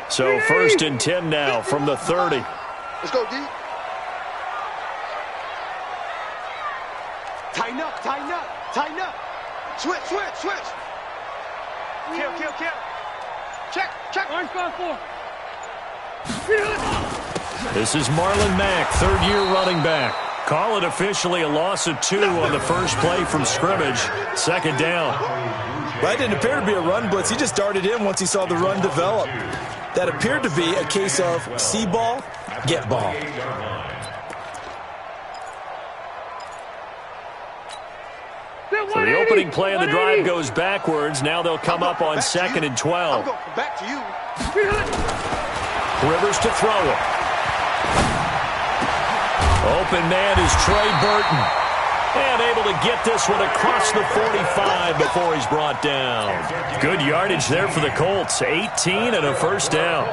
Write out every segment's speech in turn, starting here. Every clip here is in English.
So 1st and 10 now from the 30. Let's go, D. Tighten up, tighten up, tighten up. Switch, switch, switch. Kill, kill, kill. Check, check. Orange bound 4. This is Marlon Mack, 3rd-year running back. Call it officially a loss of 2 on the first play from scrimmage. 2nd down. That didn't appear to be a run blitz. He just darted in once he saw the run develop. That appeared to be a case of see ball, get ball. So the opening play of the drive goes backwards. Now they'll come up on 2nd and 12. Back to you. Rivers to throw it. Open man is Trey Burton. And able to get this one across the 45 before he's brought down. Good yardage there for the Colts. 18 and a 1st down.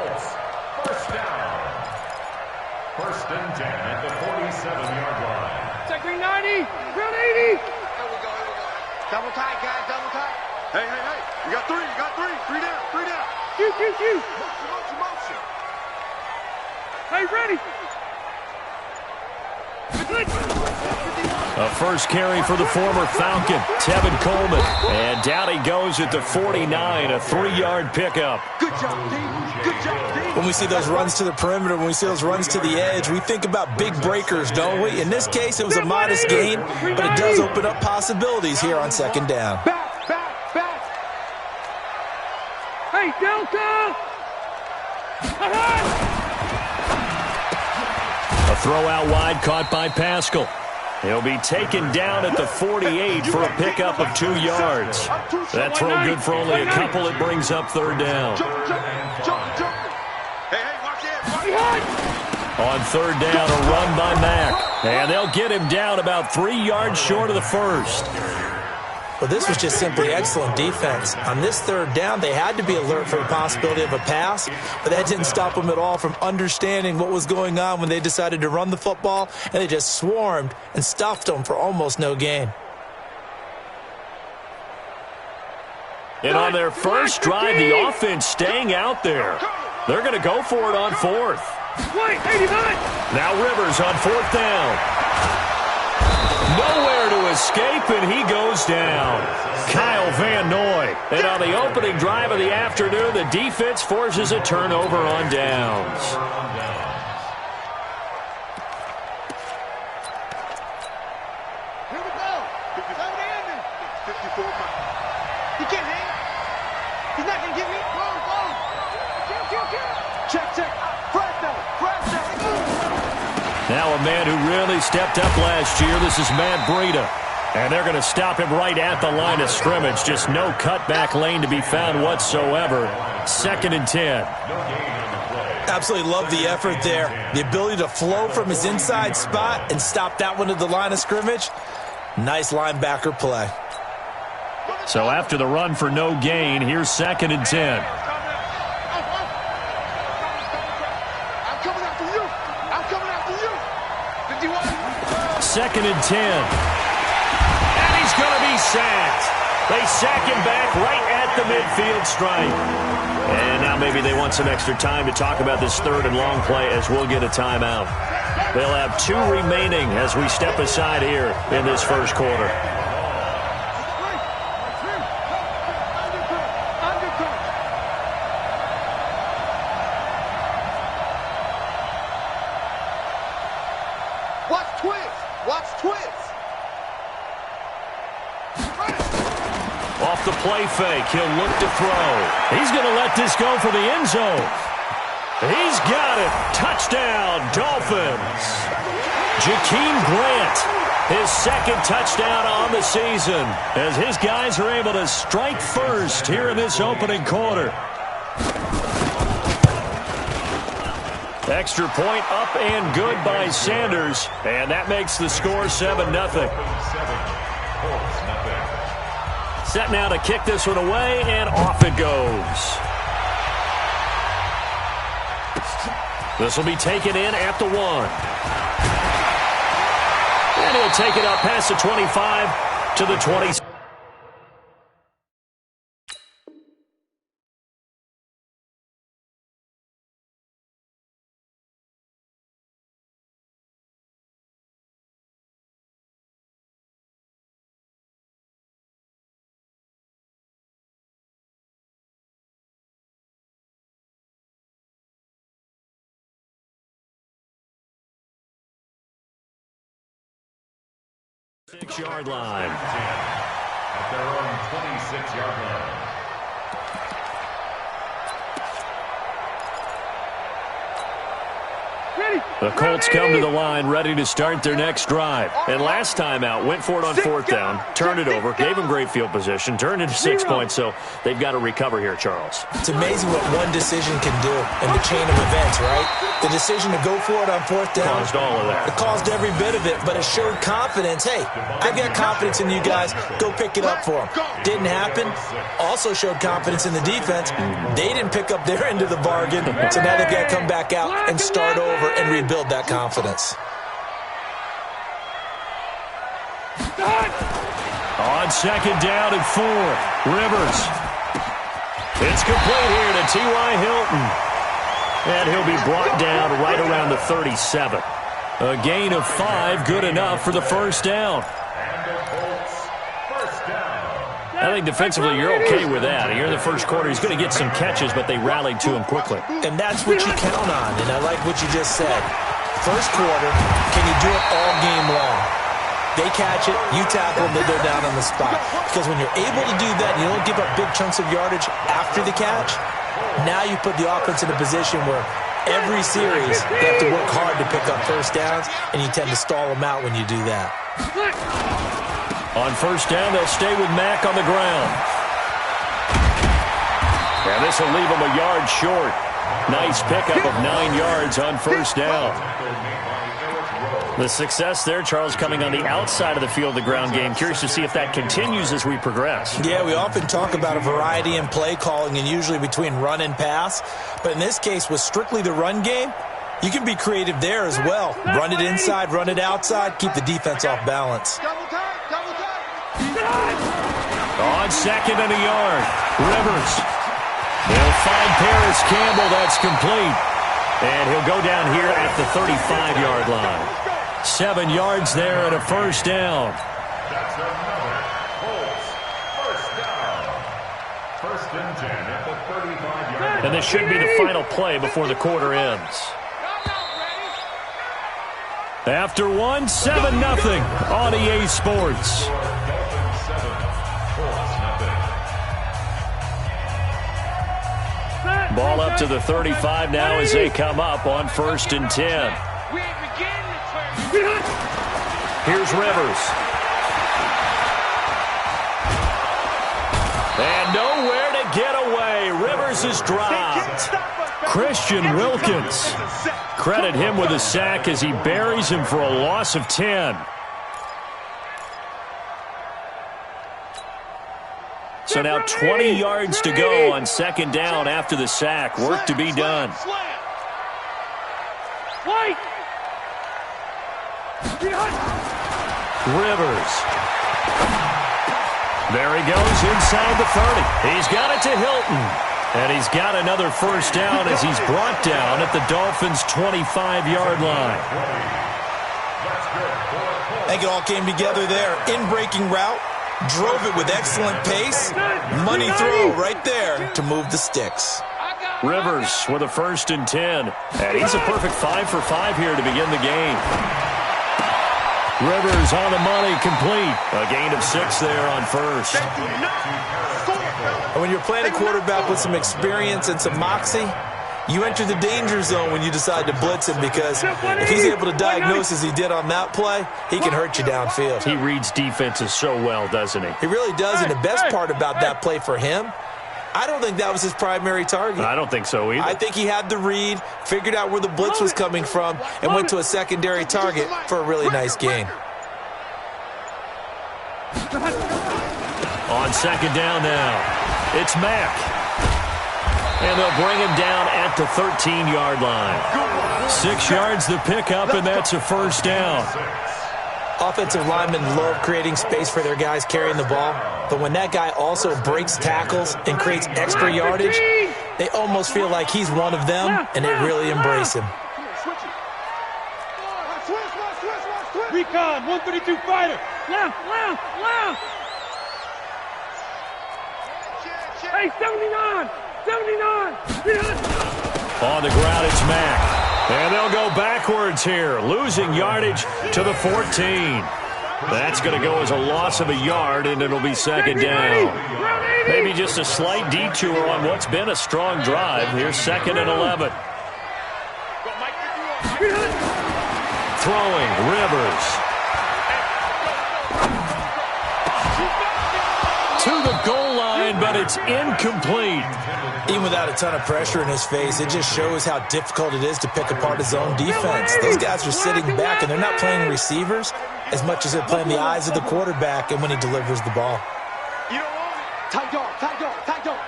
First and 10 at the 47-yard line. Check green 90. Ground 80. Here we go, here we go. Double tight, guys, double tight. Hey, hey, hey. You got 3, you got 3. 3 down, 3 down. Shoot, shoot, shoot. Motion, motion, motion. Hey, ready. A first carry for the former Falcon, Tevin Coleman. And down he goes at the 49, a 3-yard pickup. Good job, D. Good job, D. When we see those runs to the perimeter, when we see those runs to the edge, we think about big breakers, don't we? In this case, it was a modest gain, but it does open up possibilities here on 2nd down. Back, back, back. Hey, Delta. A throw out wide caught by Pascal. He'll be taken down at the 48 for a pickup of 2 yards. That throw good for only a couple. It brings up 3rd down. Jump, jump, jump, jump. Hey, hey, watch it. On 3rd down, a run by Mack. And they'll get him down about 3 yards short of the 1st. Well, this was just simply excellent defense. On this 3rd down, they had to be alert for the possibility of a pass, but that didn't stop them at all from understanding what was going on when they decided to run the football, and they just swarmed and stuffed them for almost no gain. And on their first drive, the offense staying out there. They're going to go for it on 4th. Wait, 89. Now Rivers on 4th down. Nowhere to escape, and he goes down. Kyle Van Noy. And on the opening drive of the afternoon, the defense forces a turnover on downs. Here we go. 54 miles. He can't hang. He's not going to get me. Go, go. Kill, kill, kill. Check, check. Fresh down. Fresh down. Now a man who really stepped up last year. This is Matt Breida. And they're going to stop him right at the line of scrimmage. Just no cutback lane to be found whatsoever. 2nd and 10. Absolutely love the effort there. The ability to flow from his inside spot and stop that one at the line of scrimmage. Nice linebacker play. So after the run for no gain, here's 2nd and 10. I'm coming after you. I'm coming after you. 51. 2nd and 10. And he's going to be sacked. They sack him back right at the midfield stripe. And now maybe they want some extra time to talk about this 3rd and long play as we'll get a timeout. They'll have 2 remaining as we step aside here in this first quarter. Watch twist. Watch twist. Off the play fake, he'll look to throw. He's going to let this go for the end zone. He's got it. Touchdown, Dolphins. Jakeem Grant, his 2nd touchdown on the season, as his guys are able to strike first here in this opening quarter. Extra point up and good by Sanders, and that makes the score 7-0. Set now to kick this one away, and off it goes. This will be taken in at the 1. And he'll take it up past the 25 to the 20. 6-yard line. At their own 26-yard line. The Colts come to the line ready to start their next drive. And last time out, went for it on 4th down, turned it over, gave them great field position, turned into 6 points, so they've got to recover here, Charles. It's amazing what one decision can do in the chain of events, right? The decision to go for it on 4th down. Caused all of that. It caused every bit of it, but it showed confidence. Hey, I've got confidence in you guys. Go pick it up for them. Didn't happen. Also showed confidence in the defense. They didn't pick up their end of the bargain, so now they've got to come back out and start over and rebuild that confidence. On 2nd down and 4, Rivers. It's complete here to T.Y. Hilton. And he'll be brought down right around the 37. A gain of 5, good enough for the 1st down. I think defensively you're okay with that. Here in the first quarter, he's going to get some catches, but they rallied to him quickly. And that's what you count on, and I like what you just said. First quarter, can you do it all game long? They catch it, you tackle them, they're down on the spot. Because when you're able to do that, and you don't give up big chunks of yardage after the catch, now you put the offense in a position where every series they have to work hard to pick up 1st downs, and you tend to stall them out when you do that. On 1st down, they'll stay with Mack on the ground. And this will leave him a yard short. Nice pickup of 9 yards on 1st down. The success there, Charles, coming on the outside of the field, the ground game. Curious to see if that continues as we progress. Yeah, we often talk about a variety in play calling and usually between run and pass. But in this case, with strictly the run game, you can be creative there as well. Run it inside, run it outside, keep the defense off balance. On 2nd and a yard, Rivers. They'll find Paris Campbell. That's complete. And he'll go down here at the 35-yard line. 7 yards there and a 1st down. That's another Colts 1st down. 1st and 10 at the 35-yard line. And this should be the final play before the quarter ends. After 1, 7-0 on EA Sports. Ball up to the 35 now as they come up on 1st and 10. Here's Rivers. And nowhere to get away. Rivers is dropped. Christian Wilkins. Credit him with a sack as he buries him for a loss of 10. So now 20 yards to go on 2nd down after the sack. Work to be done. Rivers. There he goes inside the 30. He's got it to Hilton. And he's got another 1st down as he's brought down at the Dolphins' 25-yard line. I think it all came together there. In-breaking route. Drove it with excellent pace. Money throw right there to move the sticks. Rivers with a 1st and 10. And he's a perfect 5 for 5 here to begin the game. Rivers on the money, complete. A gain of 6 there on 1st. And when you're playing a quarterback with some experience and some moxie, you enter the danger zone when you decide to blitz him, because if he's able to diagnose as he did on that play, he can hurt you downfield. He reads defenses so well, doesn't he? He really does, and the best part about that play for him, I don't think that was his primary target. I don't think so either. I think he had the read, figured out where the blitz was coming from, and went to a secondary target for a really nice gain. On 2nd down now, it's Mack. And they'll bring him down at the 13-yard line. 6 yards the pickup, and that's a 1st down. Offensive linemen love creating space for their guys carrying the ball, but when that guy also breaks tackles and creates extra yardage, they almost feel like he's one of them, and they really embrace him. Recon, 132 fighter. Left. Hey, 79. 79. On the ground, it's Mack. And they'll go backwards here, losing yardage to the 14. That's going to go as a loss of a yard, and it'll be second down. Maybe just a slight detour on what's been a strong drive. Here's 2nd and 11. Throwing, Rivers. To the goal line, but it's incomplete. Even without a ton of pressure in his face, it just shows how difficult it is to pick apart his own defense. Those guys are sitting back, and they're not playing receivers as much as they're playing the eyes of the quarterback and when he delivers the ball. You know what? Tight dog, tight dog, tight dog.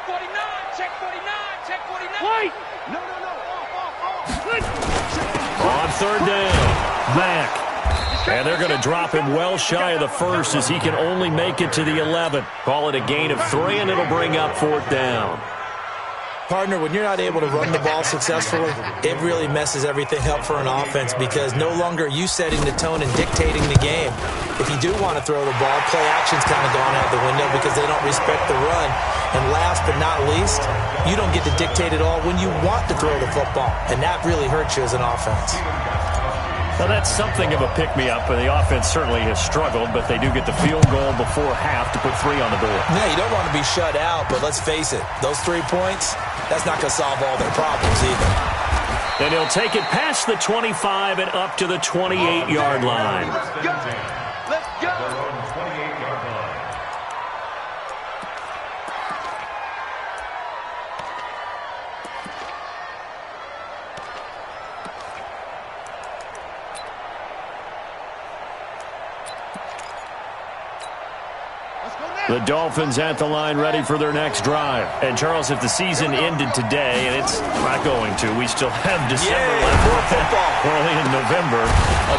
49, check 49, check 49. Wait! No, off. On 3rd down, Mack. And they're going to drop him well shy of the first as he can only make it to the 11. Call it a gain of 3, and it'll bring up 4th down. Partner, when you're not able to run the ball successfully, it really messes everything up for an offense because no longer are you setting the tone and dictating the game. If you do want to throw the ball, play action's kind of gone out the window because they don't respect the run. And last but not least, you don't get to dictate it all when you want to throw the football, and that really hurts you as an offense. Well, that's something of a pick-me-up, but the offense certainly has struggled, but they do get the field goal before half to put 3 on the board. Yeah, you don't want to be shut out, but let's face it, those 3 points, that's not going to solve all their problems either. And he'll take it past the 25 and up to the 28-yard line. Let's go. The Dolphins at the line ready for their next drive. And, Charles, if the season ended today, and it's not going to, we still have December left, early in November,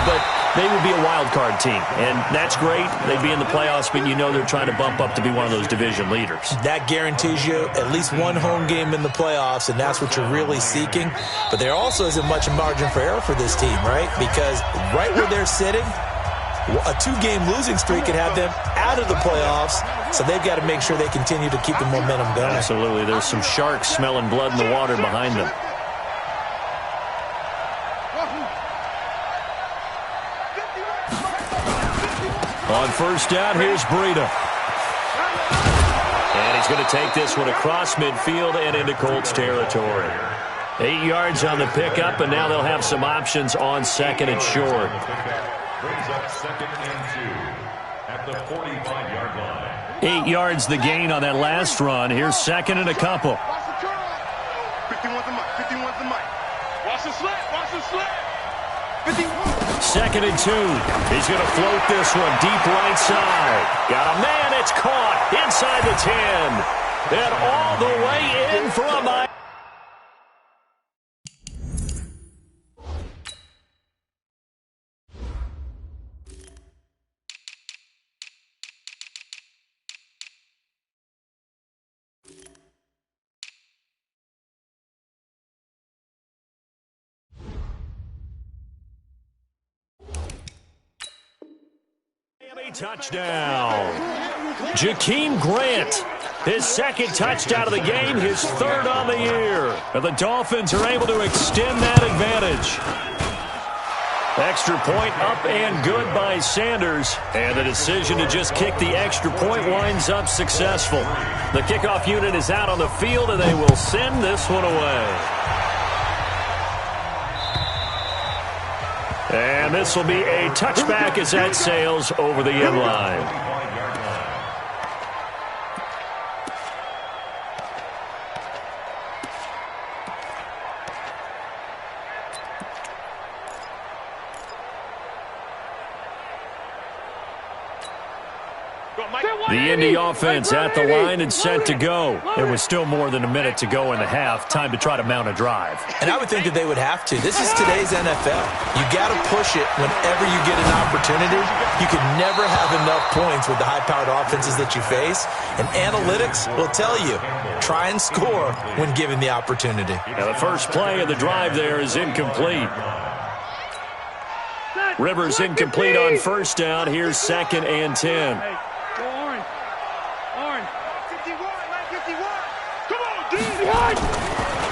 but they would be a wild card team. And that's great. They'd be in the playoffs, but you know they're trying to bump up to be one of those division leaders. That guarantees you at least one home game in the playoffs, and that's what you're really seeking. But there also isn't much margin for error for this team, right? Because right where they're sitting, a 2-game losing streak could have them out of the playoffs, so they've got to make sure they continue to keep the momentum going. Absolutely. There's some sharks smelling blood in the water behind them. On 1st down, here's Breida. And he's going to take this one across midfield and into Colts territory. 8 yards on the pickup, and now they'll have some options on 2nd and short. Brings up 2nd and 2 at the 45-yard line. 8 yards the gain on that last run. Here's 2nd and a couple. 51's the mic, 51's the mic. Watch the slant. 51. 2nd and 2. He's going to float this one deep right side. Got a man. It's caught inside the 10. And all the way in for a mile. Touchdown. Jakeem Grant, his 2nd touchdown of the game, his 3rd on the year. And the Dolphins are able to extend that advantage. Extra point up and good by Sanders. And the decision to just kick the extra point winds up successful. The kickoff unit is out on the field, and they will send this one away. And this will be a touchback as that sails over the end line. The Indy offense at the line and set to go. There was still more than a minute to go in the half. Time to try to mount a drive. And I would think that they would have to. This is today's NFL. You got to push it whenever you get an opportunity. You can never have enough points with the high-powered offenses that you face. And analytics will tell you, try and score when given the opportunity. Now the first play of the drive there is incomplete. Rivers incomplete on 1st down. Here's 2nd and 10.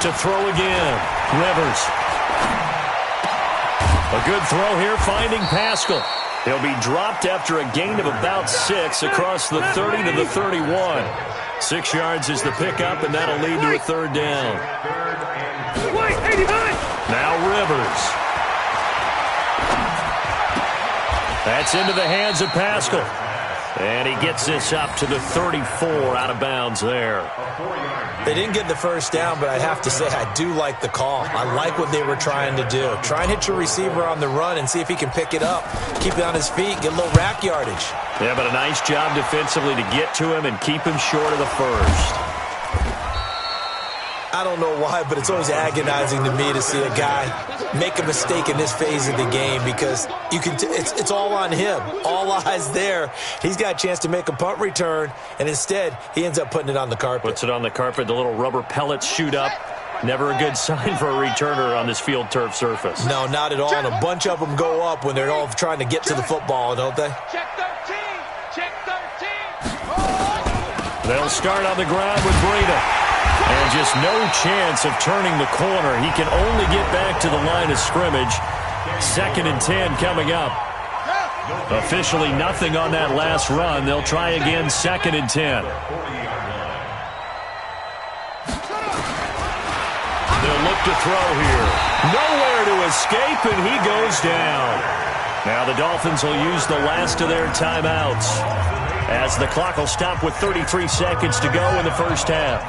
To throw again, Rivers. A good throw here, finding Pascal. He'll be dropped after a gain of about 6 across the 30 to the 31. 6 yards is the pickup, and that'll lead to a third down. Now Rivers. That's into the hands of Pascal. And he gets this up to the 34 out of bounds there. They didn't get the first down, but I have to say I do like the call. I like what they were trying to do. Try and hit your receiver on the run and see if he can pick it up. Keep it on his feet, get a little rack yardage. Yeah, but a nice job defensively to get to him and keep him short of the first. I don't know why, but it's always agonizing to me to see a guy make a mistake in this phase of the game because you can. It's all on him. All eyes there. He's got a chance to make a punt return, and instead he ends up putting it on the carpet. Puts it on the carpet. The little rubber pellets shoot up. Never a good sign for a returner on this field turf surface. No, not at all. And a bunch of them go up when they're all trying to get to the football, don't they? Check 13. Check 13. They'll start on the ground with Breida. And just no chance of turning the corner. He can only get back to the line of scrimmage. 2nd and 10 coming up. Officially nothing on that last run. They'll try again 2nd and 10. They'll look to throw here. Nowhere to escape, and he goes down. Now the Dolphins will use the last of their timeouts as the clock will stop with 33 seconds to go in the first half.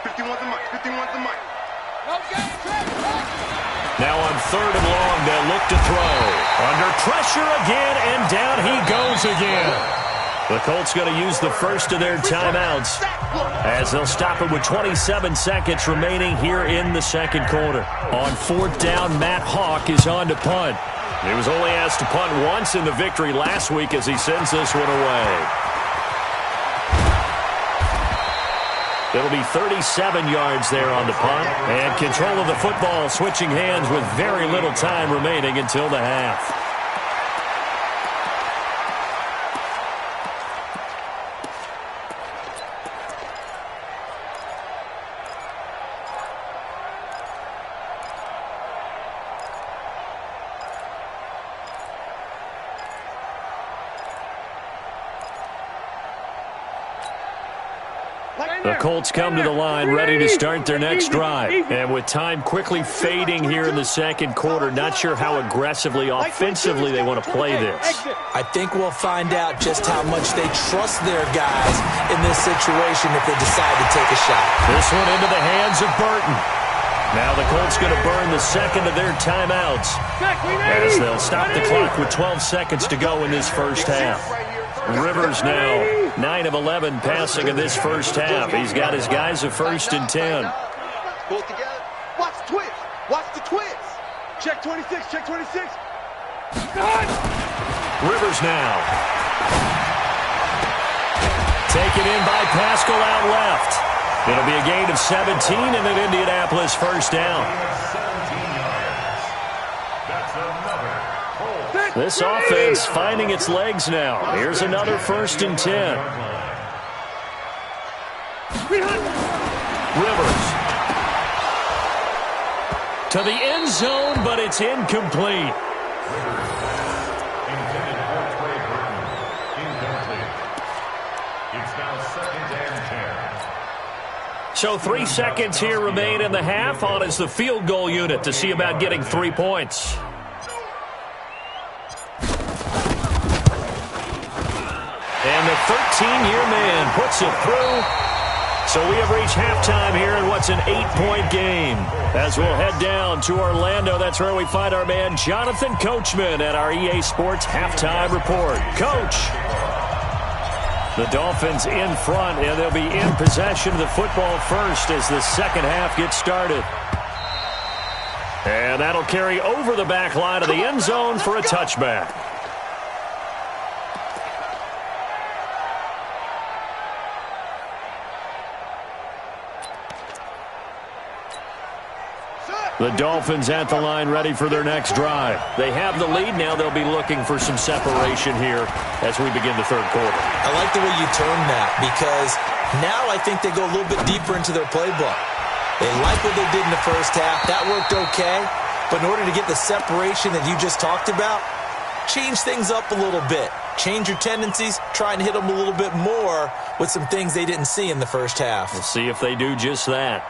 51's the mic. 51's the mic. Now on 3rd and long, they'll look to throw. Under pressure again, and down he goes again. The Colts going to use the first of their timeouts as they'll stop it with 27 seconds remaining here in the second quarter. On 4th down, Matt Hawk is on to punt. He was only asked to punt once in the victory last week as he sends this one away. It'll be 37 yards there on the punt. And control of the football switching hands with very little time remaining until the half. The Colts come to the line ready to start their next drive. And with time quickly fading here in the second quarter, not sure how aggressively, offensively they want to play this. I think we'll find out just how much they trust their guys in this situation if they decide to take a shot. This one into the hands of Burton. Now the Colts going to burn the second of their timeouts as they'll stop the clock with 12 seconds to go in this first half. Rivers now 9 of 11 passing in this first half. He's got his guys at 1st and 10. Pull together. Watch the twist. Watch the twist. Check 26. Check 26. Rivers now. Taken in by Pascal out left. It'll be a gain of 17 and an Indianapolis first down. This offense finding its legs now. Here's another 1st and 10. Rivers. To the end zone, but it's incomplete. So 3 seconds here remain in the half. On is the field goal unit to see about getting 3 points. And the 13-year man puts it through. So we have reached halftime here in what's an 8-point game. As we'll head down to Orlando, that's where we find our man Jonathan Coachman at our EA Sports Halftime Report. Coach, the Dolphins in front, and they'll be in possession of the football first as the second half gets started. And that'll carry over the back line of the end zone for a touchback. The Dolphins at the line ready for their next drive. They have the lead. Now they'll be looking for some separation here as we begin the third quarter. I like the way you term that because now I think they go a little bit deeper into their playbook. They like what they did in the first half. That worked okay. But in order to get the separation that you just talked about, change things up a little bit. Change your tendencies. Try and hit them a little bit more with some things they didn't see in the first half. We'll see if they do just that.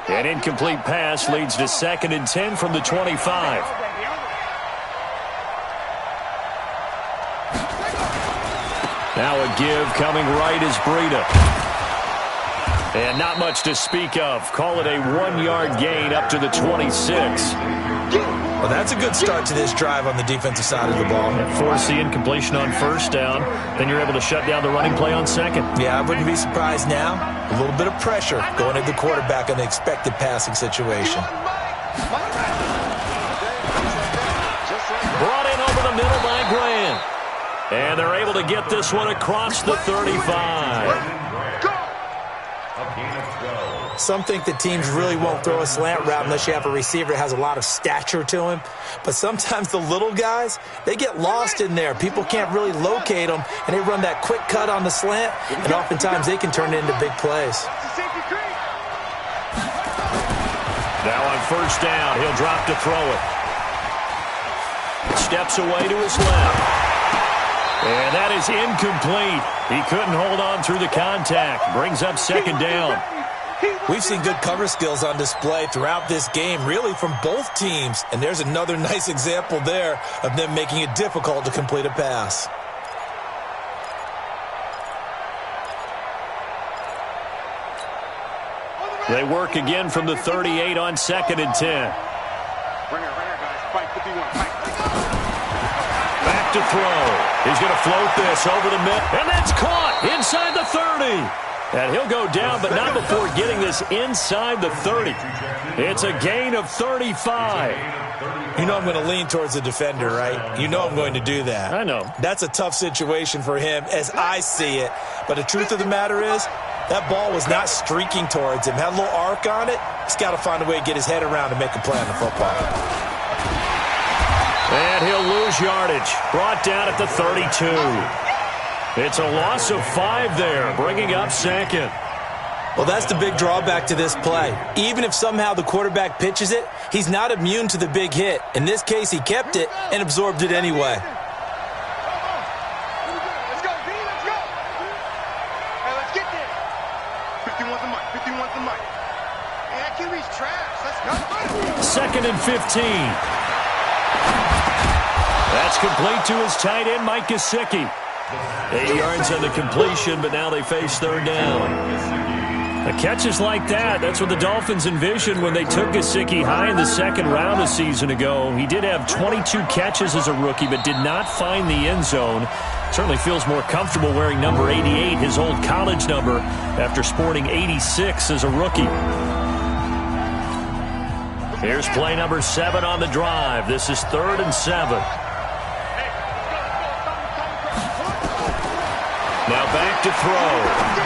An incomplete pass leads to 2nd and 10 from the 25. Now a give coming right is Breida. And not much to speak of. Call it a 1-yard gain up to the 26. Well, that's a good start to this drive on the defensive side of the ball. Force the incompletion on 1st down. Then you're able to shut down the running play on 2nd. Yeah, I wouldn't be surprised now. A little bit of pressure going at the quarterback in the expected passing situation. Brought in over the middle by Grant. And they're able to get this one across the 35. Some think that teams really won't throw a slant route unless you have a receiver that has a lot of stature to him. But sometimes the little guys, they get lost in there. People can't really locate them, and they run that quick cut on the slant, and oftentimes they can turn it into big plays. Now on 1st down, he'll drop to throw it. Steps away to his left. And that is incomplete. He couldn't hold on through the contact. Brings up 2nd down. We've seen good cover skills on display throughout this game, really from both teams. And there's another nice example there of them making it difficult to complete a pass. They work again from the 38 on 2nd and 10. Back to throw. He's going to float this over the mid, and that's caught inside the 30. And he'll go down, but not before getting this inside the 30. It's a gain of 35. You know I'm going to lean towards the defender, right? You know I'm going to do that. I know. That's a tough situation for him as I see it. But the truth of the matter is, that ball was not streaking towards him. Had a little arc on it. He's got to find a way to get his head around and make a play on the football. And he'll lose yardage. Brought down at the 32. It's a loss of 5 there, bringing up 2nd. Well, that's the big drawback to this play. Even if somehow the quarterback pitches it, he's not immune to the big hit. In this case, he kept it and absorbed it anyway. Let's go, B, let's go. Hey, let's get there. 51's the mic, 51's the mic. Hey, that QB's trash. Let's go. 2nd and 15. That's complete to his tight end, Mike Gesicki. 8 yards on the completion, but now they face 3rd down. Catches like that, that's what the Dolphins envisioned when they took Gesicki high in the 2nd round a season ago. He did have 22 catches as a rookie, but did not find the end zone. Certainly feels more comfortable wearing number 88, his old college number, after sporting 86 as a rookie. Here's play number 7 on the drive. This is 3rd and 7. Now back to throw.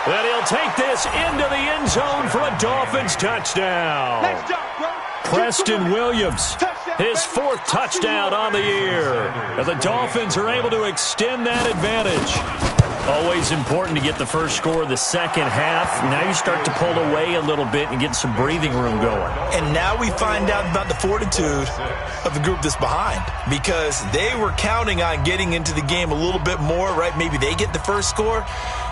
And he'll take this into the end zone for a Dolphins touchdown. Preston Williams, his 4th touchdown on the year. And the Dolphins are able to extend that advantage. Always important to get the first score of the 2nd half. Now you start to pull away a little bit and get some breathing room going. And now we find out about the fortitude of the group that's behind, because they were counting on getting into the game a little bit more, right? Maybe they get the first score.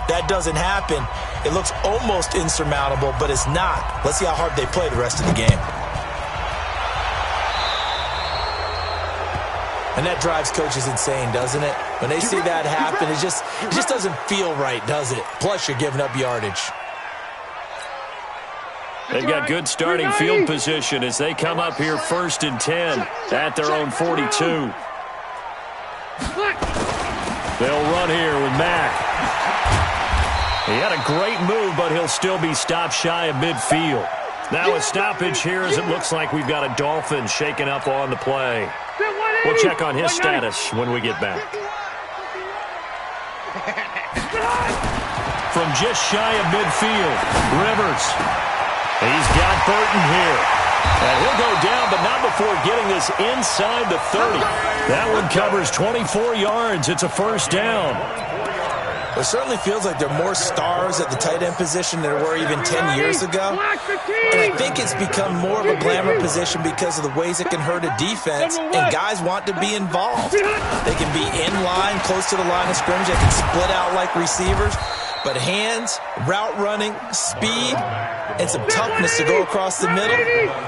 That doesn't happen. It looks almost insurmountable, but it's not. Let's see how hard they play the rest of the game. And that drives coaches insane, doesn't it? When they see that happen, it just doesn't feel right, does it? Plus, you're giving up yardage. They've got good starting field position as they come up here 1st and 10 at their own 42. They'll run here with Mack. He had a great move, but he'll still be stopped shy of midfield. Now a stoppage here as it looks like we've got a Dolphin shaken up on the play. We'll check on his status when we get back. From just shy of midfield, Rivers. He's got Burton here. And he'll go down, but not before getting this inside the 30. That one covers 24 yards. It's a first down. It certainly feels like there are more stars at the tight end position than there were even 10 years ago. And I think it's become more of a glamour position because of the ways it can hurt a defense, and guys want to be involved. They can be in line, close to the line of scrimmage. They can split out like receivers. But hands, route running, speed, and some toughness to go across the middle,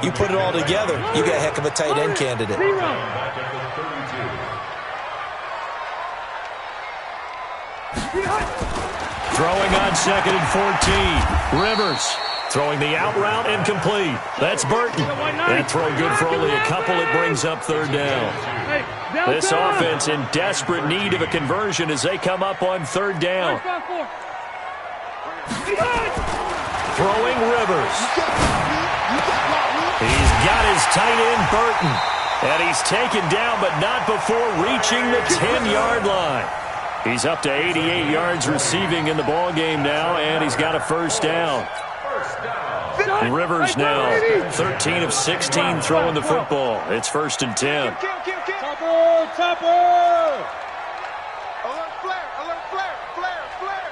you put it all together, you got a heck of a tight end candidate. Throwing on 2nd and 14. Rivers throwing the out route incomplete. That's Burton. That throw good for only a couple. It brings up 3rd down. This offense in desperate need of a conversion as they come up on 3rd down. Throwing Rivers. He's got his tight end Burton. And he's taken down, but not before reaching the 10-yard line. He's up to 88 yards receiving in the ball game now, and he's got a first down. Rivers now 13 of 16 throwing the football. It's 1st and 10. Topper! Alert flare! Alert flare! Flare! Flare!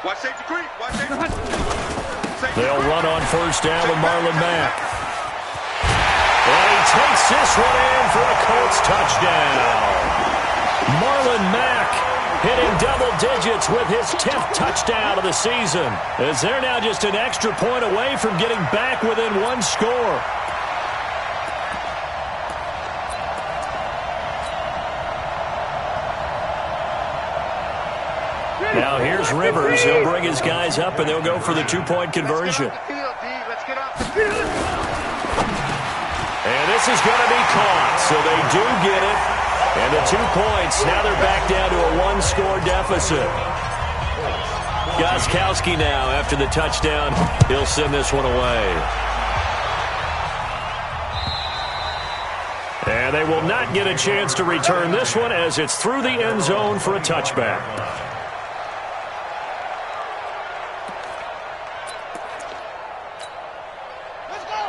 Watch safety creep! Watch safety. They'll run on 1st down with Marlon Mack. And he takes this one in for a Colts touchdown. Marlon Mack hitting double digits with his 10th touchdown of the season, as they're now just an extra point away from getting back within 1 score. Now here's Rivers. He'll bring his guys up, and they'll go for the 2-point conversion. And this is going to be caught, so they do get it. And the 2 points, now they're back down to a 1-score deficit. Gostkowski now, after the touchdown, he'll send this one away. And they will not get a chance to return this one as it's through the end zone for a touchback.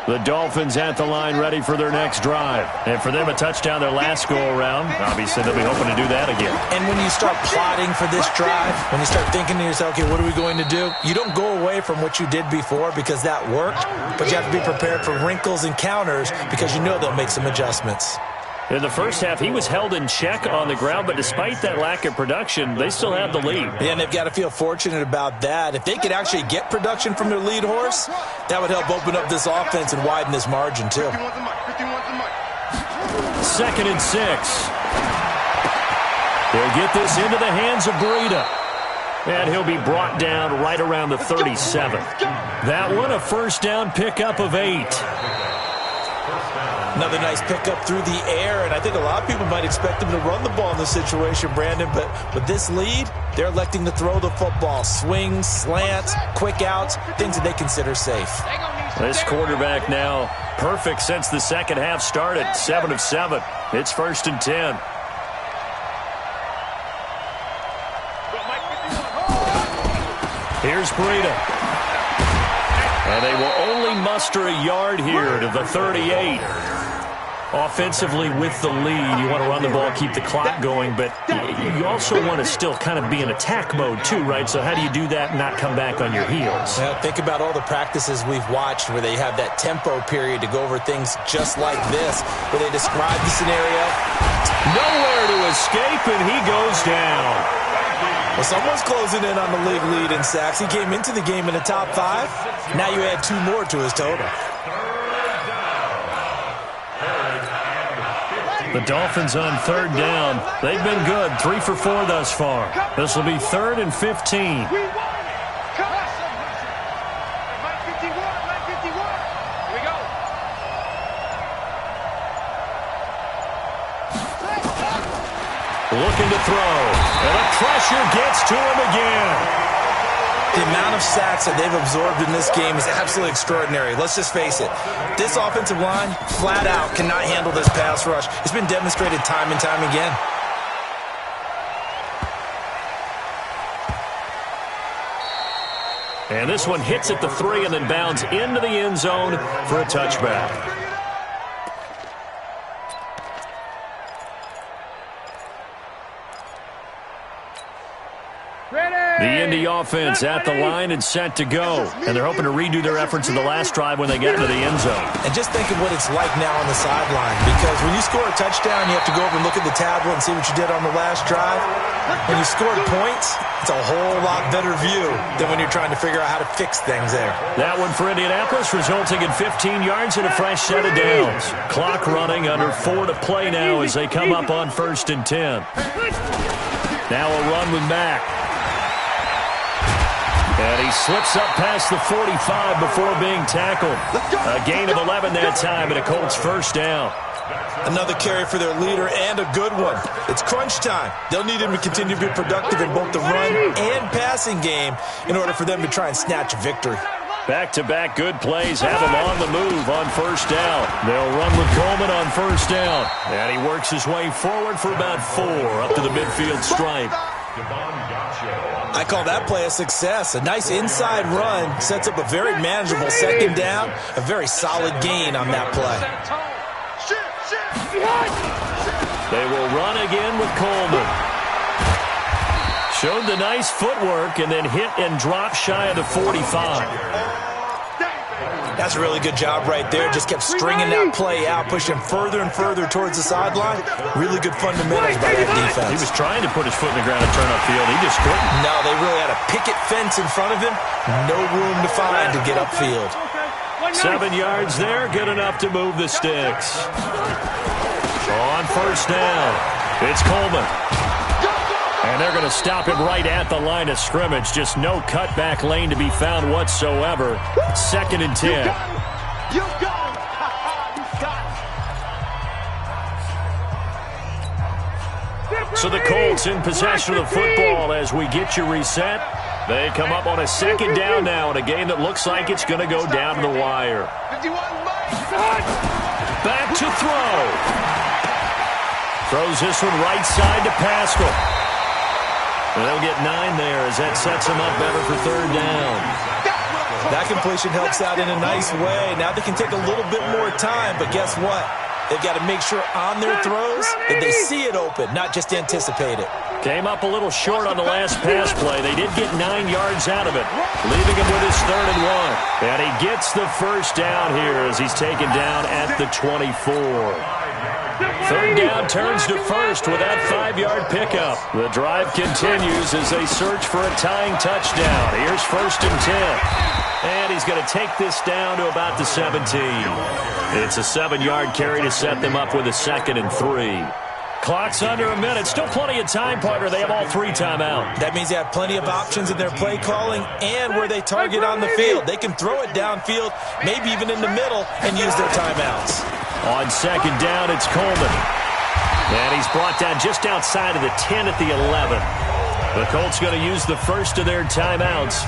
The Dolphins at the line ready for their next drive. And for them, a touchdown their last go-around. Obviously, they'll be hoping to do that again. And when you start plotting for this drive, when you start thinking to yourself, okay, what are we going to do? You don't go away from what you did before because that worked, but you have to be prepared for wrinkles and counters because you know they'll make some adjustments. In the first half, he was held in check on the ground, but despite that lack of production, they still have the lead. Yeah, and they've got to feel fortunate about that. If they could actually get production from their lead horse, that would help open up this offense and widen this margin, too. 2nd and 6. They'll get this into the hands of Breida. And he'll be brought down right around the 37. That one, a first down pickup of 8. Another nice pickup through the air, and I think a lot of people might expect them to run the ball in this situation, Brandon, but with this lead, they're electing to throw the football. Swings, slants, quick outs, things that they consider safe. This quarterback now perfect since the second half started, 7 of 7. It's 1st and 10. Here's Breida. And they will only muster a yard here to the 38. Offensively with the lead, you want to run the ball, keep the clock going, but you also want to still kind of be in attack mode too, right? So how do you do that and not come back on your heels? Well, think about all the practices we've watched where they have that tempo period to go over things just like this, where they describe the scenario. Nowhere to escape, and he goes down. Well, someone's closing in on the league lead in sacks. He came into the game in the top 5. Now you add 2 more to his total. The Dolphins on 3rd down. They've been good, 3 for 4 thus far. This will be 3rd and 15. Looking to throw, and the pressure gets to him again. The amount of sacks that they've absorbed in this game is absolutely extraordinary. Let's just face it. This offensive line, flat out, cannot handle this pass rush. It's been demonstrated time and time again. And this one hits at the 3 and then bounds into the end zone for a touchback. The Indy offense at the line and set to go. And they're hoping to redo their efforts in the last drive when they get into the end zone. And just think of what it's like now on the sideline, because when you score a touchdown, you have to go over and look at the tablet and see what you did on the last drive. When you scored points, it's a whole lot better view than when you're trying to figure out how to fix things there. That one for Indianapolis, resulting in 15 yards and a fresh set of downs. Clock running, under 4 to play now as they come up on 1st and 10. Now a run with Mack. And he slips up past the 45 before being tackled. A gain of 11 that time and a Colts first down. Another carry for their leader and a good one. It's crunch time. They'll need him to continue to be productive in both the run and passing game in order for them to try and snatch a victory. Back-to-back good plays have him on the move on 1st down. They'll run with Coleman on 1st down. And he works his way forward for about 4 up to the midfield stripe. I call that play a success. A nice inside run sets up a very manageable 2nd down. A very solid gain on that play. They will run again with Coleman. Showed the nice footwork and then hit and drop shy of the 45. That's a really good job right there. Just kept stringing that play out, pushing further and further towards the sideline. Really good fundamentals by that defense. He was trying to put his foot in the ground and turn upfield. He just couldn't. No, they really had a picket fence in front of him. No room to find to get upfield. 7 yards there, good enough to move the sticks. On 1st down, it's Coleman. And they're going to stop him right at the line of scrimmage. Just no cutback lane to be found whatsoever. 2nd and 10. You got it. So the Colts in possession of the football as we get you reset. They come up on a 2nd down now in a game that looks like it's going to go down to the wire. Back to throw. Throws this one right side to Pascal. And they'll get 9 there as that sets them up better for 3rd down. That completion helps out in a nice way. Now they can take a little bit more time, but guess what? They've got to make sure on their throws that they see it open, not just anticipate it. Came up a little short on the last pass play. They did get 9 yards out of it, leaving him with his 3rd and 1. And he gets the first down here as he's taken down at the 24. 3rd down turns to 1st with that 5-yard pickup. The drive continues as they search for a tying touchdown. Here's 1st and 10. And he's going to take this down to about the 17. It's a 7-yard carry to set them up with a 2nd and 3. Clock's under a minute. Still plenty of time, partner. They have all 3 timeout. That means they have plenty of options in their play calling and where they target on the field. They can throw it downfield, maybe even in the middle, and use their timeouts. On 2nd down, it's Coleman. And he's brought down just outside of the 10 at the 11. The Colts going to use the first of their timeouts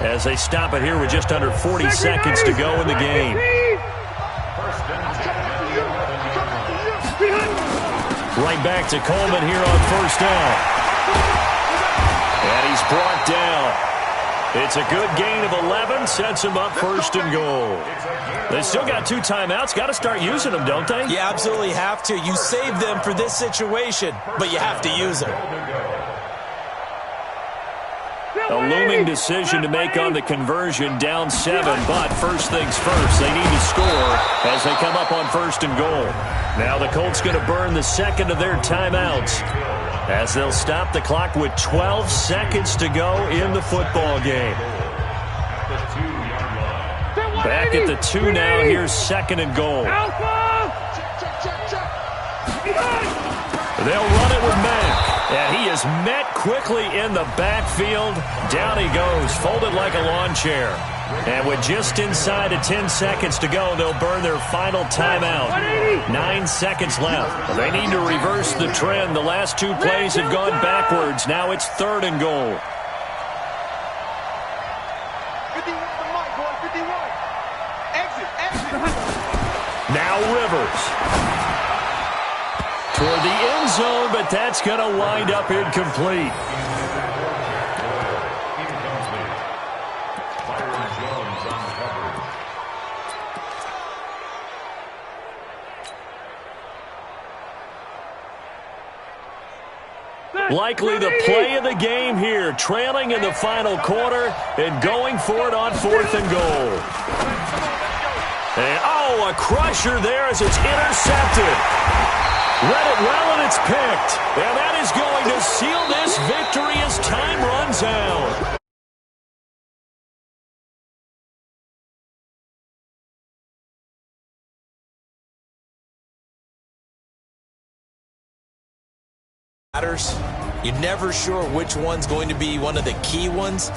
as they stop it here with just under 40 seconds to go in the game. Right back to Coleman here on 1st down. And he's brought down. It's a good gain of 11, sets him up 1st and goal. They still got 2 timeouts. Got to start using them, don't they? You absolutely have to. You save them for this situation, but you have to use them. A looming decision to make on the conversion, down 7, but first things first, they need to score as they come up on 1st and goal. Now the Colts going to burn the 2nd of their timeouts as they'll stop the clock with 12 seconds to go in the football game. Back at the 2 now, here's 2nd and goal. They'll run it with Mack, and he is met quickly in the backfield. Down he goes, folded like a lawn chair. And with just inside of 10 seconds to go, they'll burn their final timeout. 9 seconds left. They need to reverse the trend. The last 2 plays have gone backwards. Now it's 3rd and goal. 51 the mic, boy, 51. Exit. Now Rivers. Toward the end zone, but that's going to wind up incomplete. Likely the play of the game here, trailing in the final quarter and going for it on 4th and goal. And, oh, a crusher there as it's intercepted. Read it well, and it's picked. And that is going to seal this victory as time runs out. You're never sure which one's going to be one of the key ones.